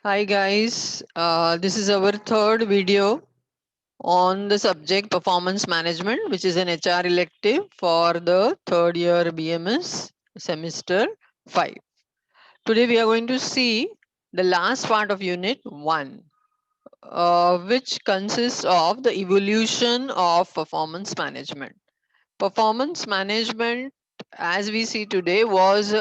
Hi guys, this is our third video on the subject performance management, which is an HR elective for the third year BMS semester 5. Today we are going to see the last part of unit 1, which consists of the evolution of performance management. Performance management, as we see today, was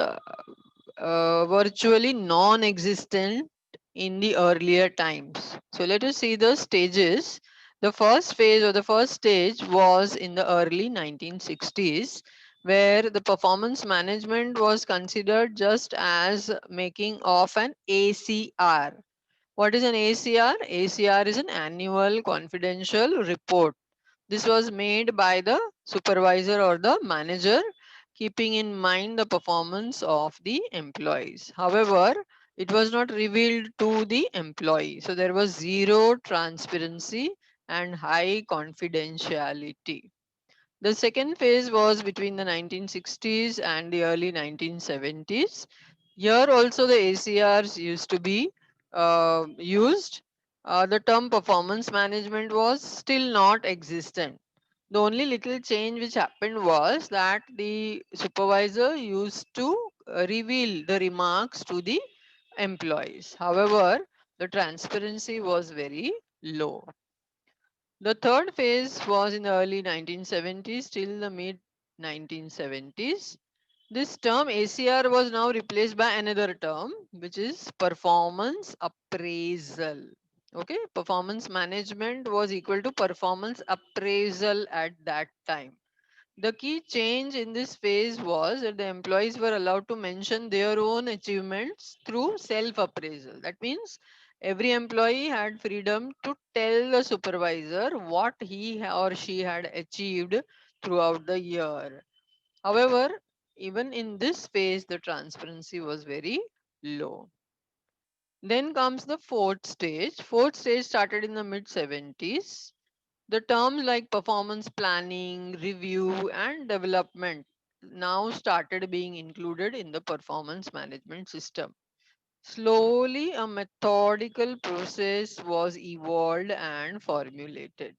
virtually non-existent in the earlier times. So let us see the stages. The first phase or the first stage was in the early 1960s, where the performance management was considered just as making of an ACR. What is an ACR? ACR is an annual confidential report. This was made by the supervisor or the manager, keeping in mind the performance of the employees. However, it was not revealed to the employee. So there was zero transparency and high confidentiality. The second phase was between the 1960s and the early 1970s. Here also the ACRs used to be used. The term performance management was still not existent. The only little change which happened was that the supervisor used to reveal the remarks to the employees. However, the transparency was very low. The third phase was in the early 1970s till the mid 1970s. This term ACR was now replaced by another term, which is performance appraisal. Okay, performance management was equal to performance appraisal at that time. The key change in this phase was that the employees were allowed to mention their own achievements through self appraisal. That means every employee had freedom to tell the supervisor what he or she had achieved throughout the year. However, even in this phase, the transparency was very low. Then comes the fourth stage. Fourth stage started in the mid 70s. The terms like performance planning, review, and development now started being included in the performance management system. Slowly, a methodical process was evolved and formulated.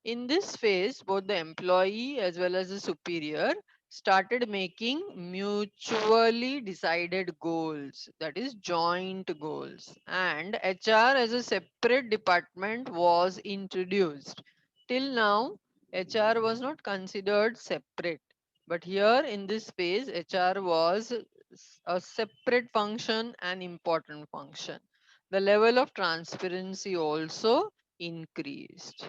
In this phase, both the employee as well as the superior started making mutually decided goals, that is, joint goals. And HR as a separate department was introduced. Till now, HR was not considered separate. But here in this phase, HR was a separate function, an important function. The level of transparency also increased.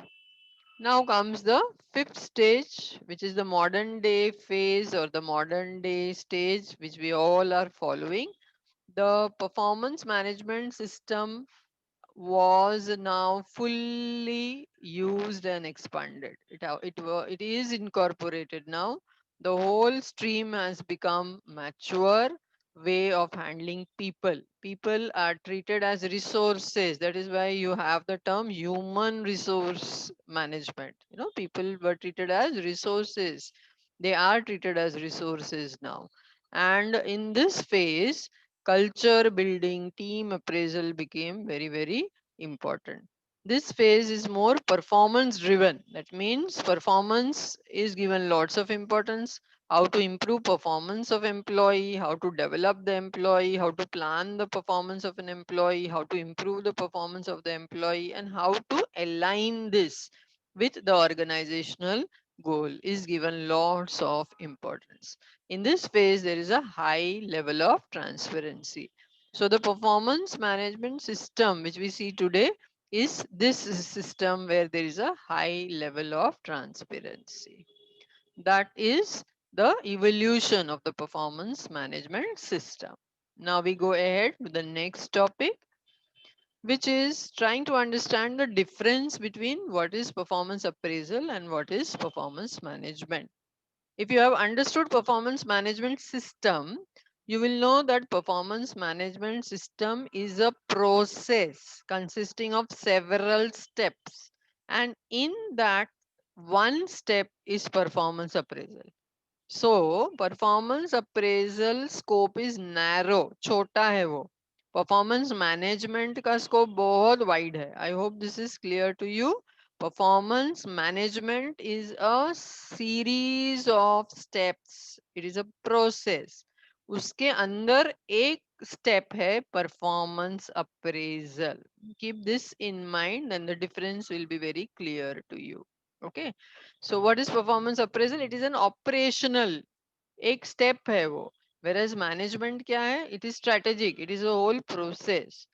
Now comes the fifth stage, which is the modern day phase or the modern day stage, which we all are following. The performance management system was now fully used and expanded. It is incorporated now. The whole stream has become mature way of handling people. People are treated as resources. That is why you have the term human resource management. People were treated as resources. They are treated as resources now. And in this phase, culture building, team appraisal became very, very important. This phase is more performance driven. That means performance is given lots of importance. How to improve performance of employee, how to develop the employee, how to plan the performance of an employee, how to improve the performance of the employee, and how to align this with the organizational goal is given lots of importance. In this phase, there is a high level of transparency. So the performance management system which we see today is this system where there is a high level of transparency. That is the evolution of the performance management system. Now we go ahead to the next topic, which is trying to understand the difference between what is performance appraisal and what is performance management. If you have understood performance management system, you will know that performance management system is a process consisting of several steps. And in that, one step is performance appraisal. So, performance appraisal scope is narrow, chota hai wo. Performance management का scope बहुत wide है. I hope this is clear to you. Performance management is a series of steps, it is a process. उसके अंदर एक step है performance appraisal. Keep this in mind and the difference will be very clear to you. Okay, so what is performance appraisal? It is an operational, एक step है वो. whereas management क्या है? It is strategic, it is a whole process.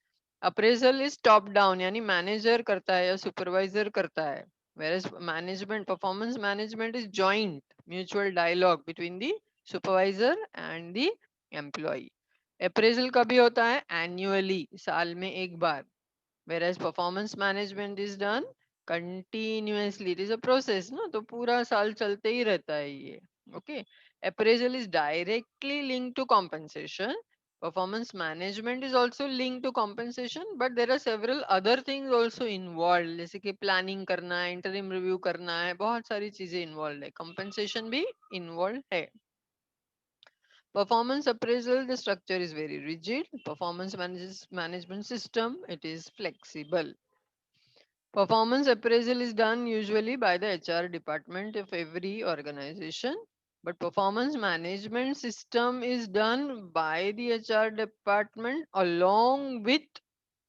Appraisal is top down, यानी manager करता है या supervisor करता है. whereas management, performance management is joint mutual dialogue between the supervisor and the employee. Appraisal कभी होता है? एनुअली, साल में एक बार. whereas performance management is done continuously, it is a process ना, तो पूरा साल चलते ही रहता है ये. okay, appraisal is directly linked to compensation. Performance management is also linked to compensation, but there are several other things also involved, जैसे कि planning करना है, interim review करना है, बहुत सारी चीजें involved है, compensation भी involved है. Performance appraisal, the structure is very rigid. Performance management system, it is flexible. Performance appraisal is done usually by the HR department of every organization, but performance management system is done by the HR department along with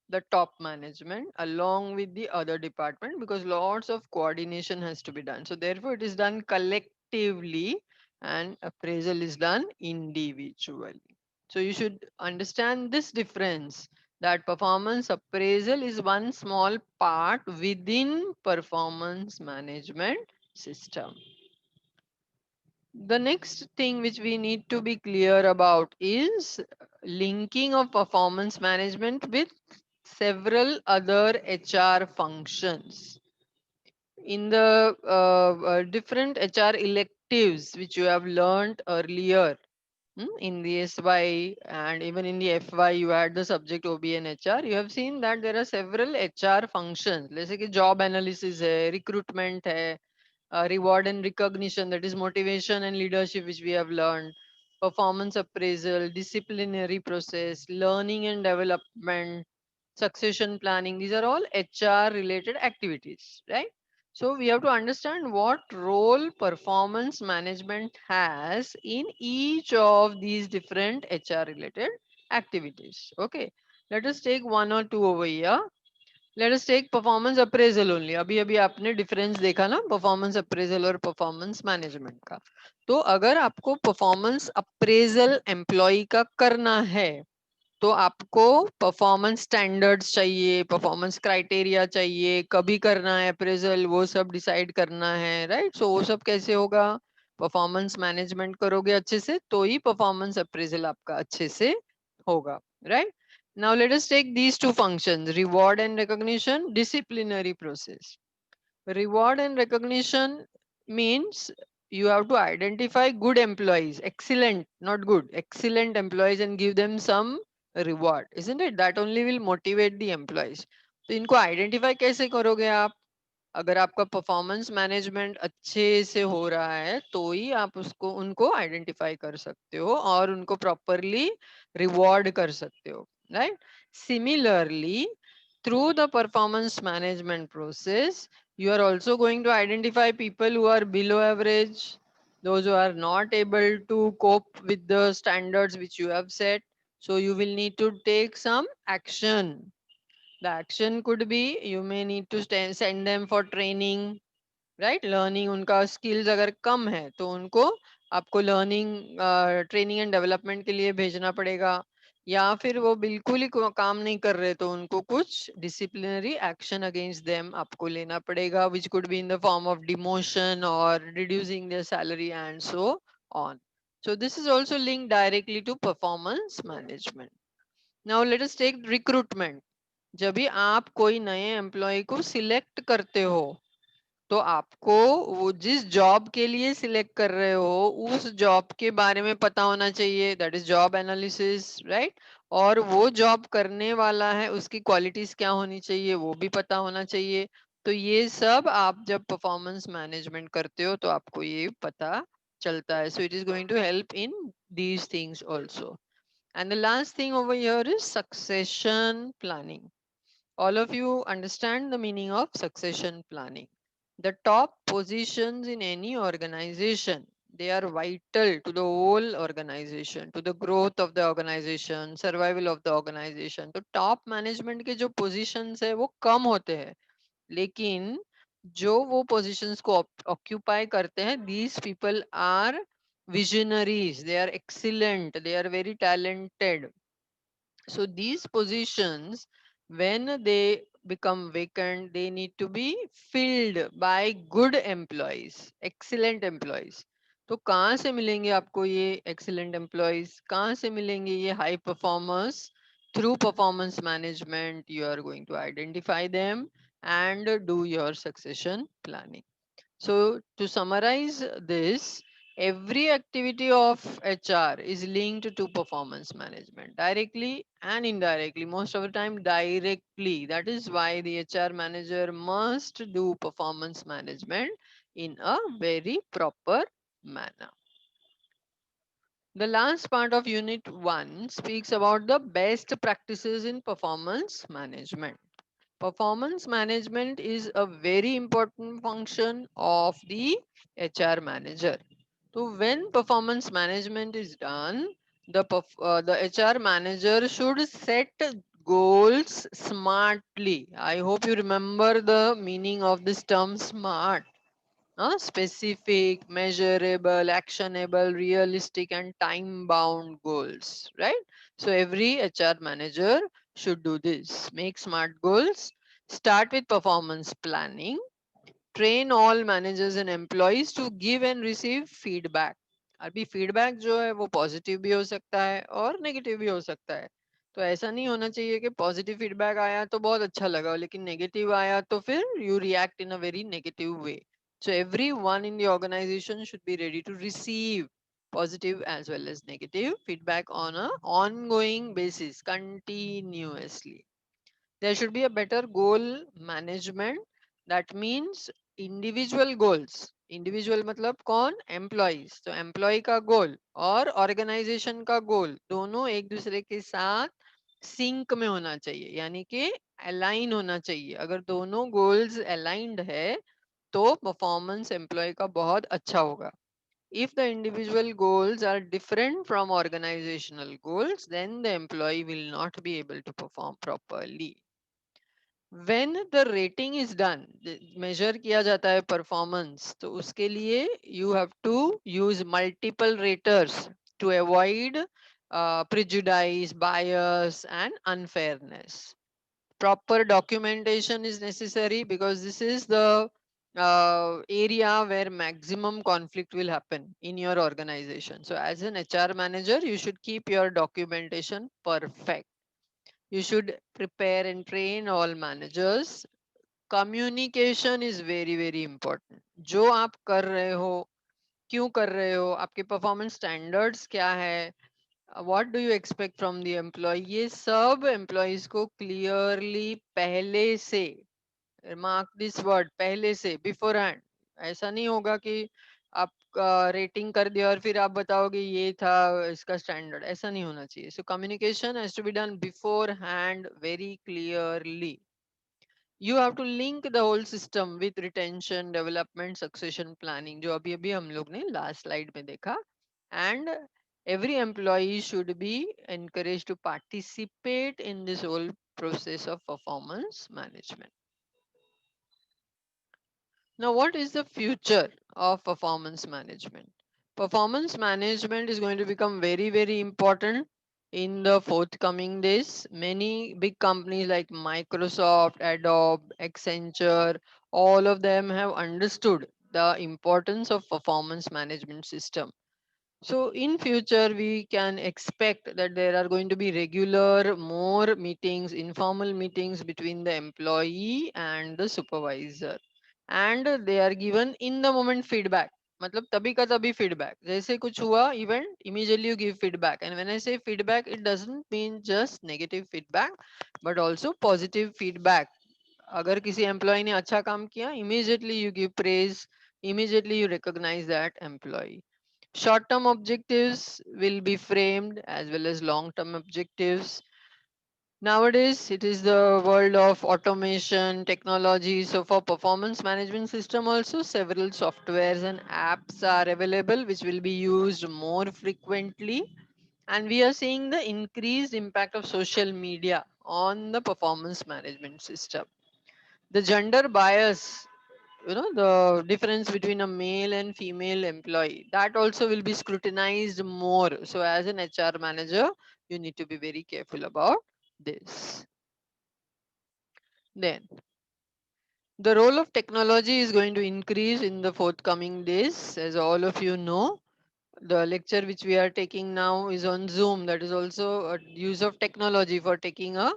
the top management, along with the other department, because lots of coordination has to be done. So therefore it is done collectively and appraisal is done individually. So you should understand this difference, that performance appraisal is one small part within performance management system. The next thing which we need to be clear about is linking of performance management with several other HR functions. In the different HR electives which you have learned earlier, in the SY and even in the FY, you had the subject OB and HR. You have seen that there are several HR functions. जैसे कि job analysis है, recruitment है, reward and recognition, that is motivation and leadership, which we have learned, performance appraisal, disciplinary process, learning and development, succession planning. These are all HR related activities, right? So we have to understand what role performance management has in each of these different HR related activities. Okay, let us take one or two over here. Let us take performance appraisal only. अभी अभी आपने difference देखा ना performance appraisal और performance management का. तो अगर आपको परफॉर्मेंस अप्रेजल एम्प्लॉय का करना है, तो आपको परफॉर्मेंस स्टैंडर्ड्स चाहिए, परफॉर्मेंस क्राइटेरिया चाहिए, कभी करना है अप्रेजल वो सब डिसाइड करना है, राइट? सो वो सब कैसे होगा? परफॉर्मेंस मैनेजमेंट करोगे अच्छे से तो ही परफॉर्मेंस अप्रेजल आपका अच्छे से होगा, right? Now let us take these two functions, reward and recognition, disciplinary process. Reward and recognition means you have to identify good employees, excellent, not good, excellent employees, and give them some reward, isn't it? That only will motivate the employees. तो इनको identify कैसे करोगे आप? अगर आपका performance management अच्छे से हो रहा है तो ही आप उसको उनको आइडेंटिफाई कर सकते हो और उनको प्रॉपरली रिवॉर्ड कर सकते हो, right? Similarly, through the performance management process, you are also going to identify people who are below average, those who are not able to cope with the standards which you have set. So you will need to take some action. The action could be you may need to send them for training, right? Learning, उनका skills अगर कम है तो उनको आपको learning, training and development के लिए भेजना पड़ेगा. या फिर वो बिल्कुल ही काम नहीं कर रहे तो उनको कुछ डिसिप्लिनरी एक्शन अगेंस्ट देम आपको लेना पड़ेगा, which could be in the form of demotion और reducing their salary and so on. So this is also linked directly to performance management. Now let us take recruitment. जब भी आप कोई नए employ को सिलेक्ट करते हो तो आपको वो जिस जॉब के लिए सिलेक्ट कर रहे हो उस जॉब के बारे में पता होना चाहिए, that is job analysis, right? और वो जॉब करने वाला है उसकी क्वालिटीज क्या होनी चाहिए वो भी पता होना चाहिए. तो ये सब आप जब परफॉर्मेंस मैनेजमेंट करते हो तो आपको ये पता चलता है. So it is going to help in these things also. And the last thing over here is succession planning. All of you understand the meaning of succession planning. The top positions in any organization, they are vital to the whole organization, to the growth of the organization, survival of the organization. तो top management के जो positions है वो कम होते हैं, लेकिन जो वो positions को occupy करते हैं, these people are visionaries, they are excellent, they are very talented. So these positions, when they become vacant, they need to be filled by good employees, excellent employees. तो कहाँ से मिलेंगे आपको ये excellent employees? कहाँ से मिलेंगे ये high performers? Through performance management, you are going to identify them and do your succession planning. So to summarize this, every activity of HR is linked to performance management directly and indirectly. Most of the time directly. That is why the HR manager must do performance management in a very proper manner. The last part of Unit 1 speaks about the best practices in performance management. Performance management is a very important function of the HR manager. So when performance management is done, the HR manager should set goals smartly. I hope you remember the meaning of this term smart. Specific, measurable, actionable, realistic, and time bound goals, right? So every HR manager should do this. Make smart goals, start with performance planning, train all managers and employees to give and receive feedback. अभी feedback जो है वो positive भी हो सकता है और negative भी हो सकता है. तो ऐसा नहीं होना चाहिए कि पॉजिटिव फीडबैक आया तो बहुत अच्छा लगा, लेकिन नेगेटिव आया तो फिर you react in a very negative way. So everyone in the organization should be ready to receive positive as well as negative feedback on a ongoing basis continuously. There should be a better goal management. That means individual goals. Individual मतलब कौन? Employees. तो employee का goal और organization का goal दोनों एक दूसरे के साथ सिंक में होना चाहिए, यानी कि अलाइन होना चाहिए. अगर दोनों goals aligned है तो परफॉर्मेंस एम्प्लॉय का बहुत अच्छा होगा. If the individual goals are different from organizational goals, then the employee will not be able to perform properly. When the rating is done, measure किया जाता है performance, तो उसके लिए you have to use multiple raters to avoid prejudice, bias and unfairness. Proper documentation is necessary because this is the area where maximum conflict will happen in your organization. So as an HR manager, you should keep your documentation perfect. You should prepare and train all managers. Communication is very very important. जो आप कर रहे हो, क्यों कर रहे हो, आपके performance standards क्या है, what do you expect from the employee, ये सब employees को clearly पहले से, mark this word, पहले से, beforehand. ऐसा नहीं होगा कि आप रेटिंग कर दिया और फिर आप बताओगे ये था इसका स्टैंडर्ड, ऐसा नहीं होना चाहिए. So communication has to be done beforehand very clearly. You have to link the whole system with retention, development, succession planning, जो अभी अभी हम लोग ने last slide में देखा. And every employee should be encouraged to participate in this whole process of performance management. Now, what is the future of performance management? Performance management is going to become very, very important in the forthcoming days. Many big companies like Microsoft, Adobe, Accenture, all of them have understood the importance of performance management system. So in future, we can expect that there are going to be regular, more meetings, informal meetings between the employee and the supervisor. And they are given in the moment feedback. मतलब तभी का तभी feedback. जैसे कुछ हुआ event, immediately you give feedback. And when I say feedback, it doesn't mean just negative feedback, but also positive feedback. अगर किसी employee ने अच्छा काम किया, immediately you give praise, immediately you recognize that employee. Short term objectives will be framed as well as long term objectives. Nowadays, it is the world of automation, technology. So, for performance management system, also several softwares and apps are available which will be used more frequently. And we are seeing the increased impact of social media on the performance management system. The gender bias, the difference between a male and female employee, that also will be scrutinized more. So, as an HR manager, you need to be very careful about this. Then the role of technology is going to increase in the forthcoming days. As all of you know, the lecture which we are taking now is on Zoom. That is also a use of technology for taking a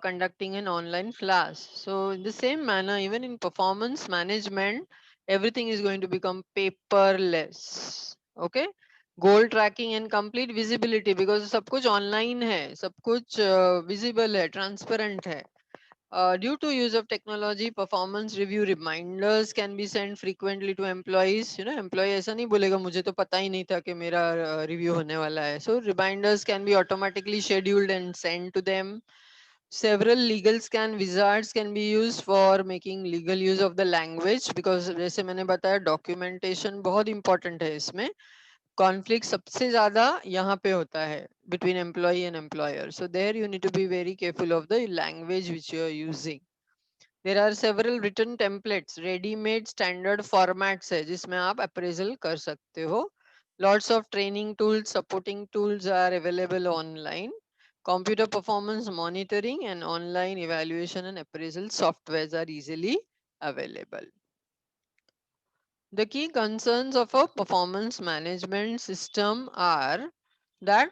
conducting an online class. So in the same manner, even in performance management, everything is going to become paperless. Okay, goal tracking and complete visibility, because सब कुछ online है, सब कुछ visible है, transparent है. Due to use of technology, performance review reminders can be sent frequently to employees. Employee ऐसा नहीं बोलेगा मुझे तो पता ही नहीं था कि मेरा review होने वाला है. So reminders can be automatically scheduled and sent to them. Several legal scan wizards can be used for making legal use of the language, because जैसे मैंने बताया documentation बहुत important है इसमें. Conflict सबसे ज़्यादा यहाँ पे होता है between employee and employer. So there you need to be very careful of the language which you are using. There are several written templates, ready-made standard formats है जिसमें आप appraisal कर सकते हो. Lots of training tools, supporting tools are available online. Computer performance monitoring and online evaluation and appraisal softwares are easily available. The key concerns of a performance management system are that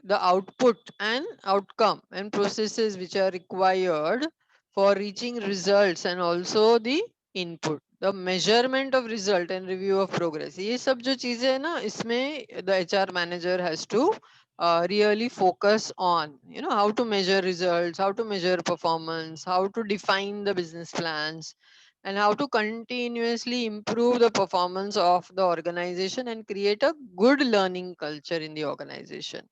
the output and outcome and processes which are required for reaching results, and also the input, the measurement of result and review of progress. ये सब जो चीजें है ना, इसमें the HR manager has to really focus on, how to measure results, how to measure performance, how to define the business plans, and how to continuously improve the performance of the organization and create a good learning culture in the organization.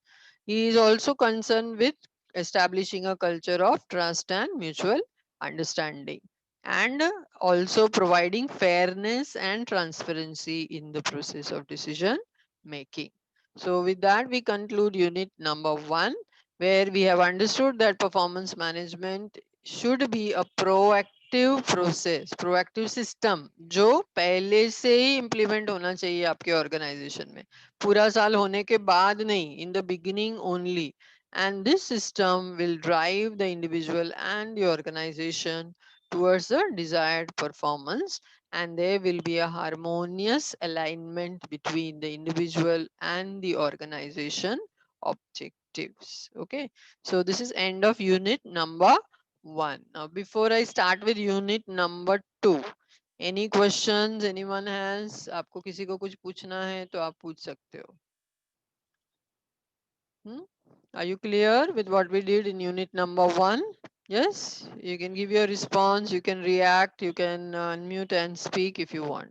He is also concerned with establishing a culture of trust and mutual understanding, and also providing fairness and transparency in the process of decision making. So, with that, we conclude unit number 1, where we have understood that performance management should be a proactive process, proactive system जो पहले से ही implement होना चाहिए आपके organization में. पूरा साल होने के बाद नहीं, in the beginning only. And this system will drive the individual and the organization towards the desired performance, and there will be a harmonious alignment between the individual and the organization objectives. Okay, so this is end of unit number 1. Now before I start with unit number 2, any questions anyone has? आपको किसी को कुछ पूछना है तो आप पूछ सकते हो. Hmm? Are you clear with what we did in unit number 1? Yes, you can give your response, you can react, you can unmute and speak if you want.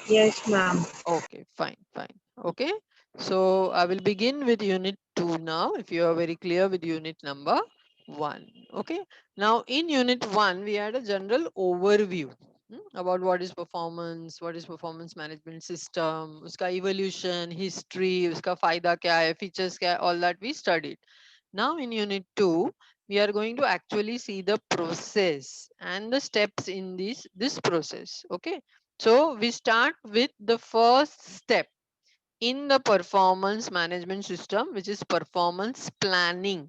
Yes, ma'am. Okay, fine, fine. Okay, so I will begin with unit 2 now, if you are very clear with unit number 1. Okay, now in unit 1, we had a general overview about what is performance management system, uska evolution, history, uska फायदा क्या है, features क्या है, all that we studied. Now in unit 2, we are going to actually see the process and the steps in this process. Okay, so we start with the first step in the performance management system, which is performance planning.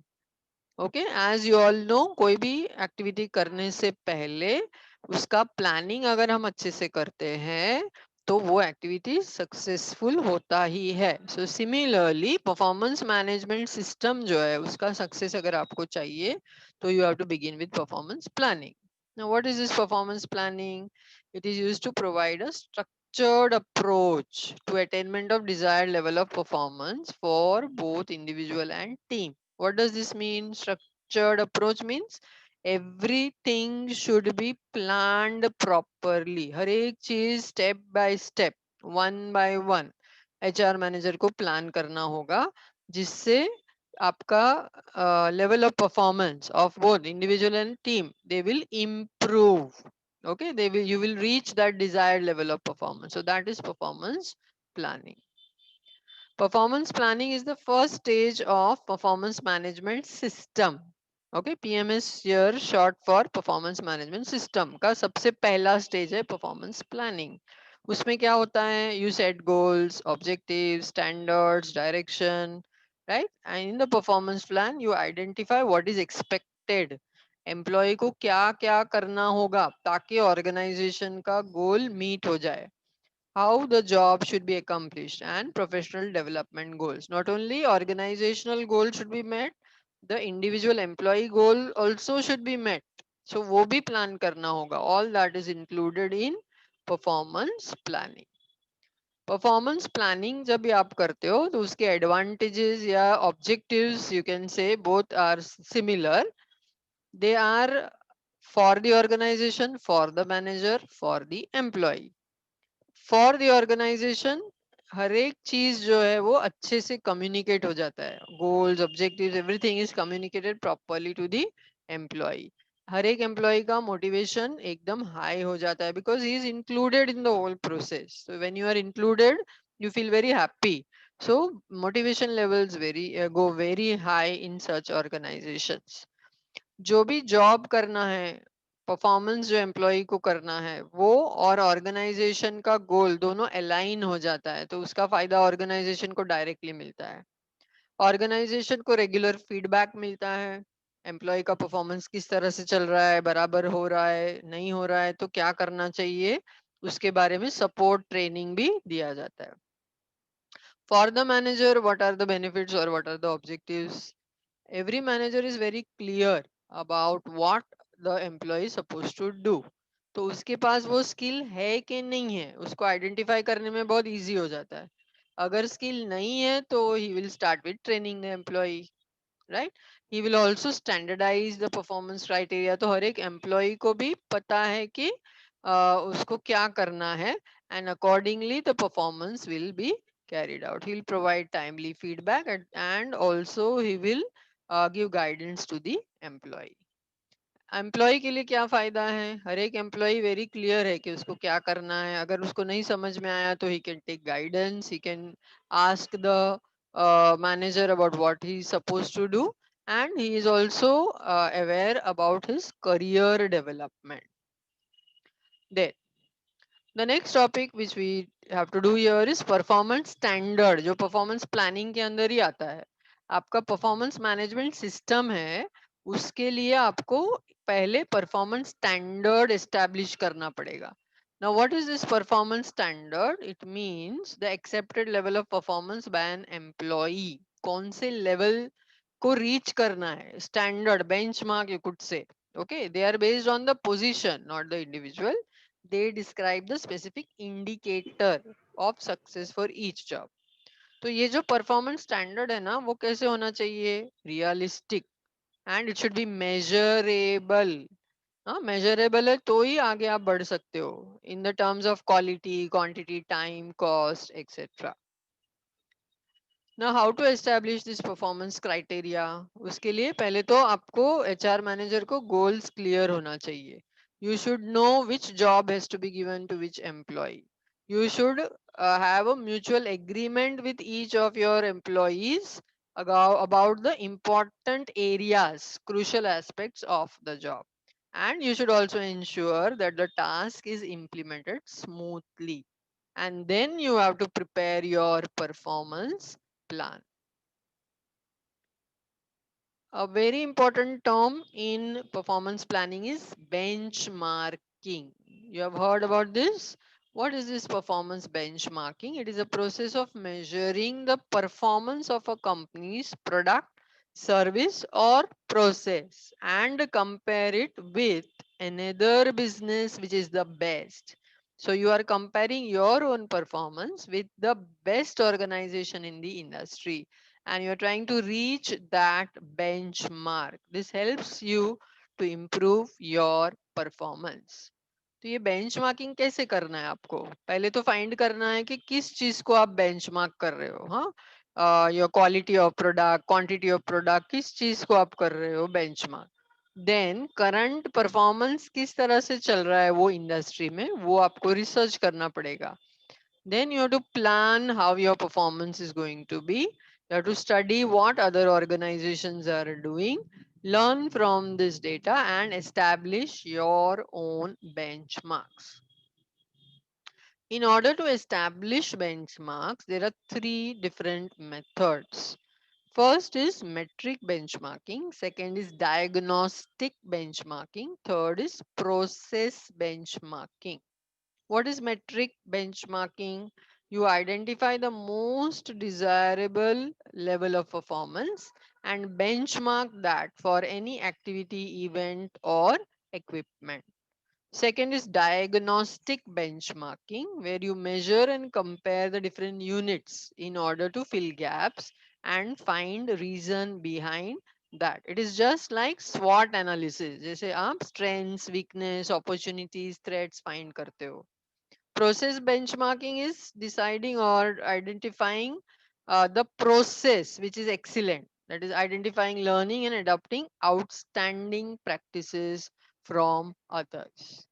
Okay, as you all know, कोई भी activity करने से पहले उसका planning अगर हम अच्छे से करते हैं तो वो एक्टिविटी सक्सेसफुल होता ही है. So similarly performance management system जो है उसका सक्सेस अगर आपको चाहिए तो you have to begin with performance planning. Now what is this performance planning? It is used to provide a structured approach to attainment of desired level of performance for both individual and team. What does this mean? Structured approach means everything should be planned properly. हर एक चीज step by step, one by one. HR manager को plan करना होगा, जिससे आपका level of performance of both individual and team they will improve. Okay, they will, you will reach that desired level of performance. So that is performance planning. Performance planning is the first stage of performance management system. Okay, PMS here short for performance management system का सबसे पहला stage है performance planning. उसमें क्या होता है, you set goals, objectives, standards, direction, right? And in the performance plan you identify what is expected. Employee को क्या क्या करना होगा ताकि ऑर्गेनाइजेशन का गोल मीट हो जाए, how the job should be accomplished, and professional development goals. Not only organizational goals should be met, the individual employee goal also should be met. So वो भी plan करना होगा. All that is included in performance planning. Performance planning जब भी आप करते हो तो उसके एडवांटेजेस या objectives you can say both are similar. They are for the organisation, for the manager, for the employee. For the organisation हर एक चीज जो है वो अच्छे से कम्युनिकेट हो जाता है, goals, objectives, everything is communicated properly to the employee. हर एक एम्प्लॉय का मोटिवेशन एकदम हाई हो जाता है because he is included in the whole process. So when you are included you feel very happy. So motivation levels go very high in such organizations. जो भी job करना है, परफॉर्मेंस जो एम्प्लॉय को करना है वो और ऑर्गेनाइजेशन का गोल दोनों अलाइन हो जाता है तो उसका फायदा ऑर्गेनाइजेशन को डायरेक्टली मिलता है. ऑर्गेनाइजेशन को रेगुलर फीडबैक मिलता है, एम्प्लॉय का परफॉर्मेंस किस तरह से चल रहा है, बराबर हो रहा है, नहीं हो रहा है तो क्या करना चाहिए, उसके बारे में सपोर्ट ट्रेनिंग भी दिया जाता है. For the manager what are the benefits और what are the objectives. Every manager is very clear about what the employee is supposed to do. तो उसके पास वो स्किल है कि नहीं है उसको आइडेंटिफाई करने में बहुत इजी हो जाता है. अगर स्किल नहीं है तो he will start with training the employ, right. He will also standardize the performance criteria. तो हर एक एम्प्लॉय को भी पता है कि उसको क्या करना है, and accordingly the performance will be carried out. He'll provide timely feedback and also he will give guidance to the employee. Employee के लिए क्या फायदा है, हर एक एम्प्लॉय वेरी क्लियर है कि उसको क्या करना है. अगर उसको नहीं समझ में आया तो he can take guidance, he can ask the manager about what he is suppose to do, and he is also aware about his career development. The next topic which we have to do here is performance standard, जो performance planning के अंदर ही आता है. आपका performance management system है, उसके लिए आपको पहले performance standard establish करना पड़ेगा. Now what is this performance standard? It means the accepted level of performance by an employee. कौन से level को reach करना है, standard benchmark you could say. Okay, they are based on the position, not the individual. They describe the specific indicator of success for each job. तो ये जो performance standard है ना वो कैसे होना चाहिए, realistic, and it should be measurable. हाँ, मेजरेबल है तो ही आगे आप बढ़ सकते हो in the terms of quality, quantity, time, cost, etcetera. ना how to establish this performance criteria. उसके लिए पहले तो आपको एचआर मैनेजर को गोल्स क्लियर होना चाहिए. You should know which job has to be given to which employee. You should have a mutual agreement with each of your employees about the important areas, crucial aspects of the job, and you should also ensure that the task is implemented smoothly, and then you have to prepare your performance plan. A very important term in performance planning is benchmarking. You have heard about this. What is this performance benchmarking? It is a process of measuring the performance of a company's product, service, or process and compare it with another business which is the best. So you are comparing your own performance with the best organization in the industry, and you're trying to reach that benchmark. This helps you to improve your performance. तो ये benchmarking कैसे करना है आपको? पहले तो find करना है कि किस चीज को आप बेंचमार्क कर रहे हो। हाँ, your quality of product, quantity of product, किस चीज को आप कर रहे हो बेंचमार्क। देन करंट परफॉर्मेंस किस तरह से चल रहा है वो इंडस्ट्री में, वो आपको रिसर्च करना पड़ेगा। Then you have to plan how your performance is going to be. You have to study what other organizations are doing, learn from this data, and establish your own benchmarks. In order to establish benchmarks, there are three different methods. First is metric benchmarking, second is diagnostic benchmarking, third is process benchmarking. What is metric benchmarking? You identify the most desirable level of performance and benchmark that for any activity, event, or equipment. Second is diagnostic benchmarking, where you measure and compare the different units in order to fill gaps and find reason behind that. It is just like SWOT analysis. जैसे आप strengths, weakness, opportunities, threats find करते हो. Process benchmarking is deciding or identifying the process which is excellent. That is identifying, learning, and adopting outstanding practices from others.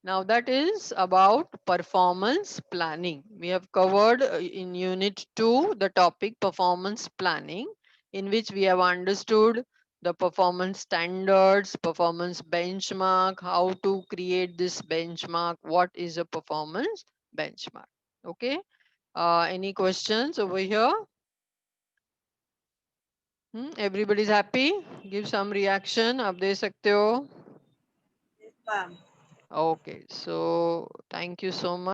Now that is about performance planning. We have covered in unit 2 the topic performance planning, in which we have understood the performance standards, performance benchmark, how to create this benchmark, what is a performance benchmark. Okay. Any questions over here? Everybody's happy? Give some reaction. आप दे सकते हो. Yes, ma'am. Okay. So thank you so much.